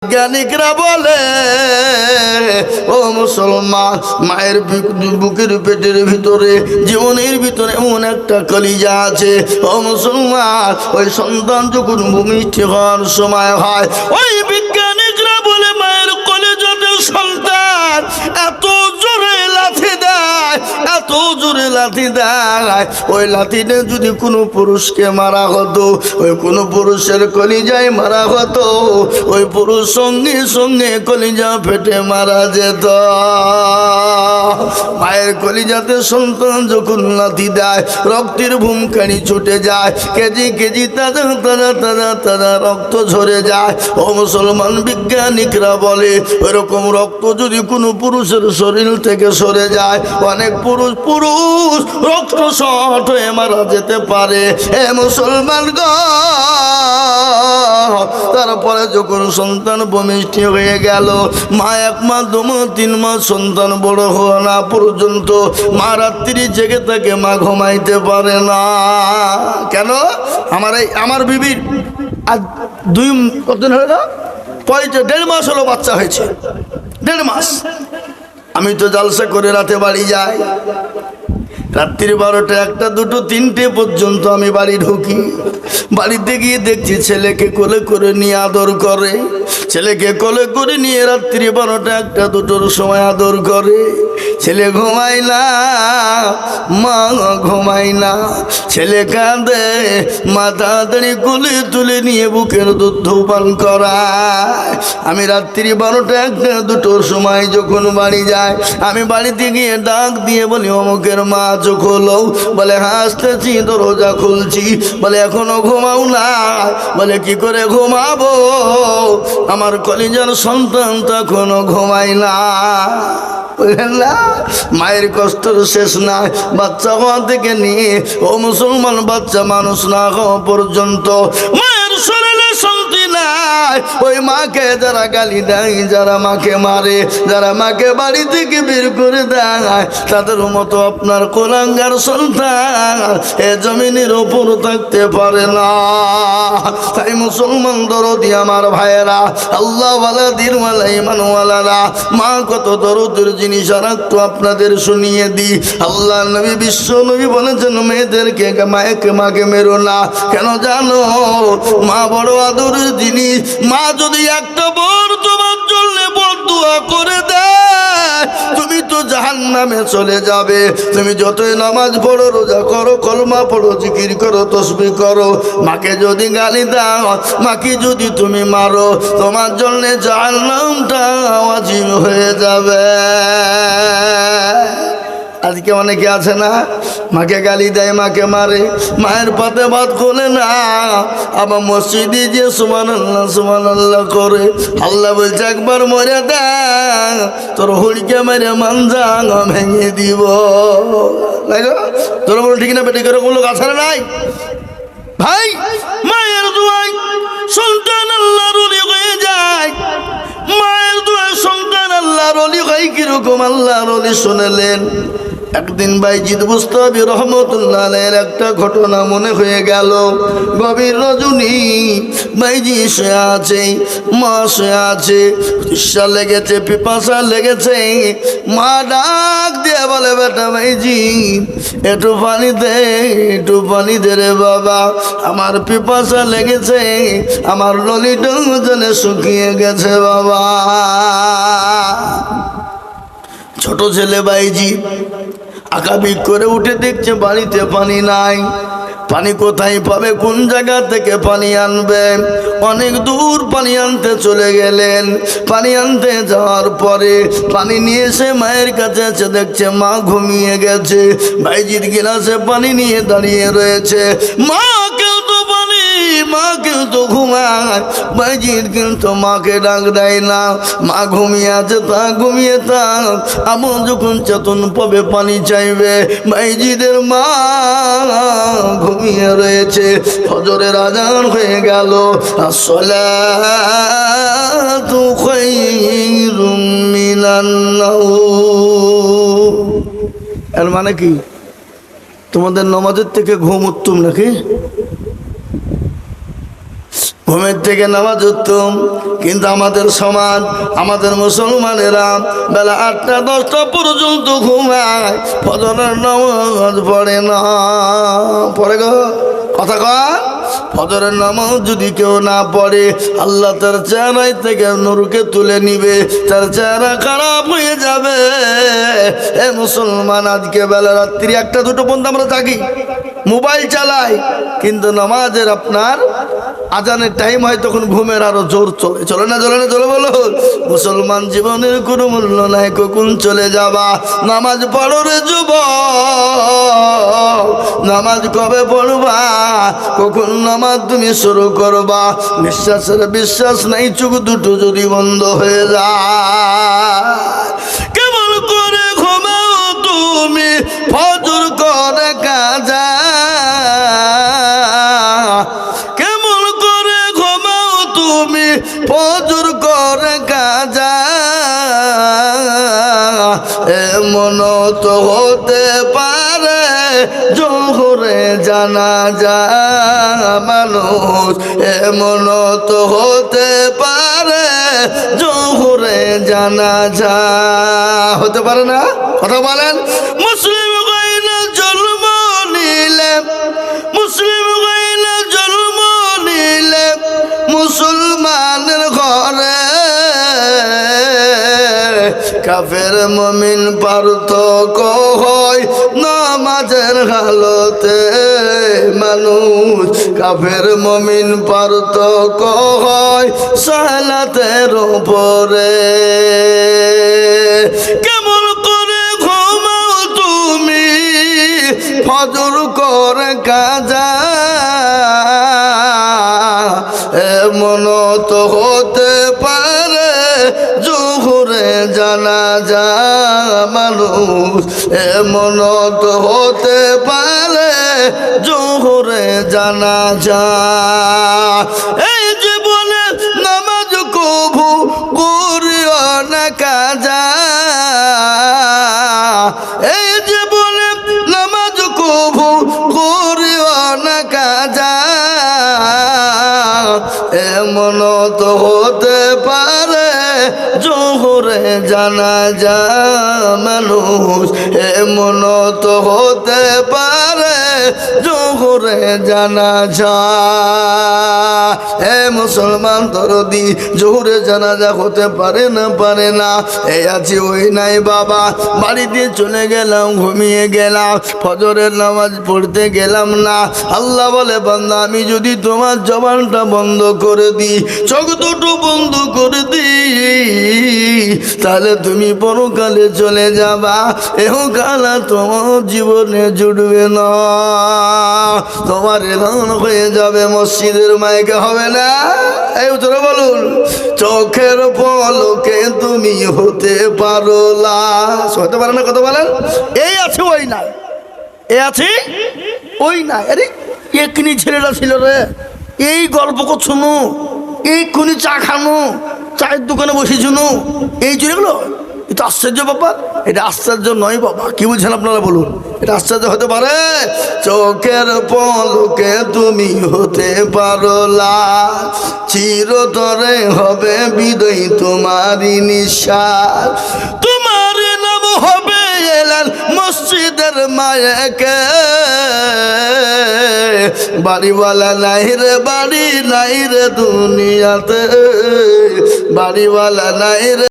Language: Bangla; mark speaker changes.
Speaker 1: জ্ঞানিকরা বলে ও মুসলমান, মায়ের বুকের পেটের ভিতরে জীবনের ভিতরে এমন একটা কলিজা আছে। ও মুসলমান, ওই সন্তান যখন ভূমিষ্ঠ হওয়ার সময় হয়, ওই বিজ্ঞানিকরা বলে মায়ের কলিজাতে সন্তান এত জোরে লাথি দেয়, এত জোরে লাথি দেয়, ওই লাথিতে যদি কোনো পুরুষকে মারা হতো, ওই কোনো পুরুষের কলিজায় মারা হতো, ওই পুরুষ সঙ্গে সঙ্গে কলিজা ফেটে মারা যেত। মায়ের কলিজাতে সন্তান যখন লাথি দেয়, রক্তের ভূমখানি ছুটে যায়, কেজি কেজি তাজা তাজা তাজা তাজা রক্ত ঝরে যায়। ও মুসলমান, বিজ্ঞানিকরা বলে ওইরকম রক্ত যদি কোনো পুরুষের শরীর থেকে সরে যায়, অনেক পুরুষ রক্ত শর্ট হয়ে মারা যেতে পারে। এ মুসলমান গো, তারপরে যখন সন্তান ভূমিষ্ঠ হয়ে গেল, মা 1 মাস 2 মাস 3 মাস সন্তান বড় হওয়া না পর্যন্ত মা রাত্রি জেগে থাকে, মা ঘুমাইতে পারে না। কেন? আমার বিবির আজ কতদিন হলো, 1.5 মাস হলো বাচ্চা হয়েছে, 1.5 মাস। আমি তো জালসা করে রাতে বাড়ি যাই, রাত্রি 12টা 1টা 2টো 3টে পর্যন্ত আমি বাড়ি ঢুকি। বাড়িতে গিয়ে দেখছি ছেলেকে কোলে করে নিয়ে আদর করে, ছেলেকে কোলে করে নিয়ে রাত্রি 12টা 1টা 2টোর সময় আদর করে। ছেলে ঘুমায় না, মা ঘুমায় না, ছেলে কাঁদে, মা তাড়াতাড়ি কোলে তুলে নিয়ে বুকের দুধ পান করায়। আমি রাত্রি 12টা 1টা 2টোর সময় যখন বাড়ি যাই, আমি বাড়িতে গিয়ে ডাক দিয়ে বলি, অমুকের মা চোখ হলো? বলে হাসতেছি, দরজা খুলছি। বলে এখনো ঘুমাও না? বলে কি করে ঘুমাবো, আমার কলিজার সন্তান তখনও ঘুমায় না। মায়ের কষ্ট শেষ নাই, বাচ্চা হওয়া থেকে নিয়ে ও মুসলমান বাচ্চা মানুষ না হওয়া পর্যন্ত মায়ের শরীরে শান্তি নাই। ওই মাকে যারা গালি দেয়, যারা মাকে মারে, যারা মাকে বাড়ি থেকে বের করে দেয়, তাদের মতো আপনার কোলাঙ্গার সন্তান এ জমিনের ওপর থাকতে পারে না। তাই মুসলমান দরদি আমার ভাইয়েরা, আল্লাহ ওয়ালা দিনওয়ালা ইমানওয়ালারা, মা কত দরদের জিনিস আর একটু আপনাদের শুনিয়ে দিই। আল্লাহ নবী, বিশ্ব নবী বলেছেন, মেয়েদেরকে মাকে মেরো না। কেন জানো? মা বড় আদরের জিনিস। মা যদি একটা বার তোমার জন্য বদদুয়া করে দেয়, তুমি তো জাহান্নামে চলে যাবে। তুমি যতই নামাজ পড়ো, রোজা করো, কলমা পড়ো, জিকির করো, তসবিহ করো, মাকে যদি গালি দাও, মাকে যদি তুমি মারো, তোমার জন্য জাহান্নামটা ওয়াজিব হয়ে যাবে। আজকে অনেকে আছে না, মাকে গালি দেয়, মাকে মারে, মায়ের পাতে ভাত খোলে না, আবার মসজিদে যে সুবহানাল্লাহ সুবহানাল্লাহ করে। আল্লাহ বলছে একবার মরে দেয়, তোর হুড়কে মেরে মানজাং ভেঙে দিব। তোর বলো ঠিক না বেটি করে কোনো গাছ নাই ভাই? মায়ের দোয়ায় সন্তান আল্লাহর ওলি হয়ে যায়, মায়ের দোয়ায় সন্তান আল্লাহর ওলি হয়। কিরকম আল্লাহর ওলি শুনলেন? একদিন বাইজিদ বুস্তামি রহমতুল্লাহ আলাইহির একটা ঘটনা মনে হয়ে গেল। গভীর রজনী, বাইজি শুয়ে আছে, মা শুয়ে আছে, তৃষ্ণা লেগেছে, পিপাসা লেগেছে। মা ডাক দিয়ে বলে, বেটা বাইজি একটু পানি দে, একটু পানি দে রে বাবা, আমার পিপাসা লেগেছে, আমার ললিটা যেন শুকিয়ে গেছে বাবা। ছোট ছেলে বাইজি আকাবিক করে উঠে দেখছে বাড়িতে পানি নাই। পানি কোথায় পাবে, কোন জায়গা থেকে পানি আনবে? অনেক দূর পানি আনতে চলে গেলেন। পানি আনতে যাওয়ার পরে পানি নিয়ে এসে মায়ের কাছে এসে দেখছে মা ঘুমিয়ে গেছে। বাইজির গিলাসে পানি নিয়ে দাঁড়িয়ে রয়েছে। মা কিন্তু পানি, মা কিন্তু ঘুমায়, বাইজির কিন্তু মাকে ডাক দেয় না। মা ঘুমিয়ে আছে, তা ঘুমিয়ে থাক, আমার যখন চেতন পাবে পানি চাইবে। বাইজিদের মা ঘুমিয়ে রয়েছে। ফজরের আজান হয়ে গেল। আসসালাতু খায়রুম মিনান নাওম। এর মানে কি? তোমাদের নামাজের থেকে ঘুম উত্তম নাকি? ঘুমের থেকে নামাজ উঠতাম, কিন্তু আমাদের সমাজ, আমাদের মুসলমানেরা বেলা 8টা 10টা পর্যন্ত ঘুমায়, ফজরের নামাজ পড়ে না। পড়ে গো, কথা কয়। ফজরের নামাজ যদি কেউ না পড়ে, আল্লাহ তার চেহারায় থেকে নূরকে তুলে নিবে, তার চেহারা খারাপ হয়ে যাবে। এ মুসলমান, আজকে বেলা রাত্রি 1টা 2টো পর্যন্ত আমরা থাকি, মোবাইল চালাই, কিন্তু নামাজের আপনার আজানের টাইম হয় তখন ঘুমের আরো জোর চলে। চলে না, চলে না, চলে বলো। মুসলমান জীবনের কোনো মূল্য নাই, কখন চলে যাবা। নামাজ পড়ো রে যুবক, নামাজ কবে পড়বা, কখন নামাজ তুমি শুরু করবা। বিশ্বাসের বিশ্বাস নাই, চোখ দুটো যদি বন্ধ হয়ে যায়। কেমন করে ঘুমাও তুমি, ফজর করে কাজা। কেমন করে ঘুমাও তুমি, ফজর করে কাজা। এমন তো হতে পারে জোহরে জানাজা মানুষ, এমন তো হতে পারে জোহরে জানাজা। হতে পারে না, কথা বলেন। মুসলিম গাইলে জন্ম নিলে, মুসলিম গাইলে জন্ম নিলে মুসলমানের ঘরে, কাফের মুমিন পার্থক্য হয় নামাজের হালতে মানুষ। কাফের মুমিন পার্থক্য হয় সালাতের উপরে। কেমন করে ঘুমাও তুমি, ফজর করে কাজা। এমন তো হতে পারে জোহরে জানাজা মানুষ, এমন তো হতে পারে জোহরে জানাজা। এই জীবনে নামাজ কবু করিও না কাজা, এই জীবনে নামাজ কবু করিও না কাজা। এমন তো হতে পারে জোহরে জানাজা মানুষ, এমন তো হতে পারে জোহরে জানাজা। এ মুসলমান দরদি, জোহরে জানাজা হতে পারে না, পারে না। এই আছি ওই নাই বাবা, বাড়িতে চলে গেলাম, ঘুমিয়ে গেলাম, ফজরের নামাজ পড়তে গেলাম না। আল্লাহ বলে, বান্দা আমি যদি তোমার জবানটা বন্ধ করে দিই, চোখ দুটো বন্ধ করে দিই, তাহলে তুমি পরকালে চলে যাবা, এহকালা তোমার জীবনে জুড়বে না। তোমার এলান হয়ে যাবে মসজিদের মাইকে, হবে না? এই উত্তরে বলুন। চোখের পলকে তুমি হতে পারো লাশ, হতে পারে না, কথা বলেন। এই আছে ওই নাই, এ আছে ওই নাই। আরে এখনি ছেলেটা ছিল রে, এই গল্প করছো, এই খুনি চা খানো, চায়ের দোকানে বসে শুনো, এই চলেগুলো। এটা আশ্চর্য ব্যাপার, এটা আশ্চর্য নয় বাবা। কি বলছেন আপনারা বলুন, এটা আশ্চর্য হতে পারে? চোখের পলকে তুমি হতে পারো লাশ, চিরতরে হবে বিদায় তোমারই নিঃশ্বাস। তোমার নাম হবে এলান মসজিদের মায়েকে, বাড়িওয়ালা নাই রে, বাড়ি নাই রে দুনিয়াতে, বাড়িওয়ালা নাই রে।